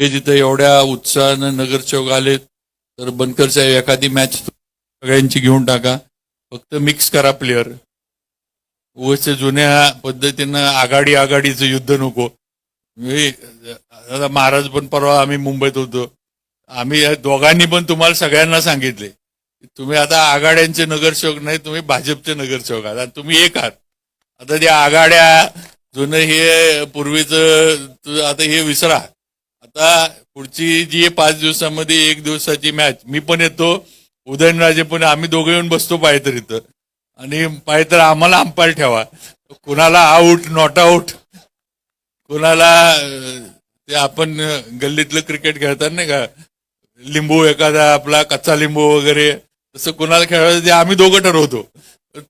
हे जिथं एवढ्या उत्साहानं नगरसेवक आले तर बनकर साहेब एखादी मॅच सगळ्यांची घेऊन टाका, फक्त मिक्स करा प्लेअर. उगाच जुन्या पद्धतीनं आघाडीचं युद्ध नको. आता महाराज पण परवा आम्ही मुंबईत होतो, आम्ही या दोघांनी पण तुम्हाला सगळ्यांना सांगितले तुम्ही आता आघाड्यांचे नगरसेवक नाही, तुम्ही भाजपचे नगरसेवक आहात आणि तुम्ही एक आहात. आता त्या आघाड्या जुनं हे पूर्वीचं आता हे विसरा. आता पुढची जी 5 दिवसामध्ये 1 दिवसाची मॅच, मी पण येतो, उदयनराजे पण, आम्ही दोघे येऊन बसतो पाहिजे इथं, आणि पाहिजे आम्हाला अंपायर ठेवा. कुणाला आऊट नॉट आऊट, कुणाला ते आपण गल्लीतलं क्रिकेट खेळतात नाही का, लिंबू एखादा आपला कच्चा लिंबू वगैरे, तसं कुणाला खेळायचं ते आम्ही दोघं ठरवतो.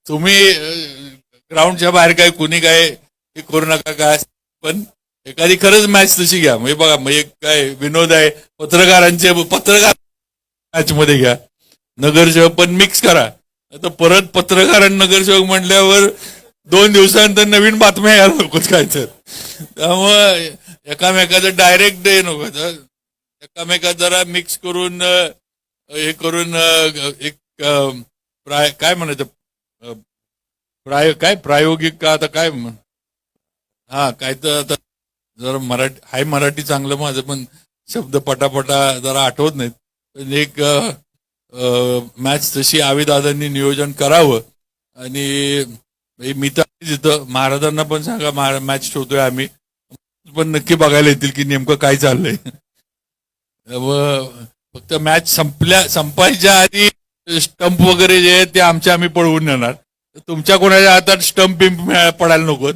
तुम्ही ग्राउंडच्या बाहेर काय कुणी काय हे करू नका काय, पण एखादी खरंच मॅच तशी घ्या. म्हणजे बघा, म्हणजे काय विनोद आहे, पत्रकार मॅच मध्ये घ्या, नगरसेवक पण मिक्स करा. आता परत पत्रकार आणि नगरसेवक म्हटल्यावर 2 दिवसानंतर नवीन बातम्या यायला नकोत काय तर. त्यामुळं एकामेकाचं डायरेक्ट नको, एकामेकात जरा मिक्स करून हे करून एक काय म्हणायचं, काय प्रायोगिक का आता काय काय तर आता जरा मराठी चांगलं माझं, पण शब्द पटापटा जरा आठवत नाहीत. पण एक मॅच तशी आविदादांनी नियोजन करावं. आणि मी तर तिथं महाराजांना पण सांगा मॅच ठेवतोय आम्ही, पण नक्की बघायला येतील की नेमकं काय चाललंय. फक्त मॅच संपायच्या आधी स्टंप वगैरे जे आहे ते आम्ही पळवून नेणार. तुमच्या कोणाच्या हातात स्टंप पडायला नकोत.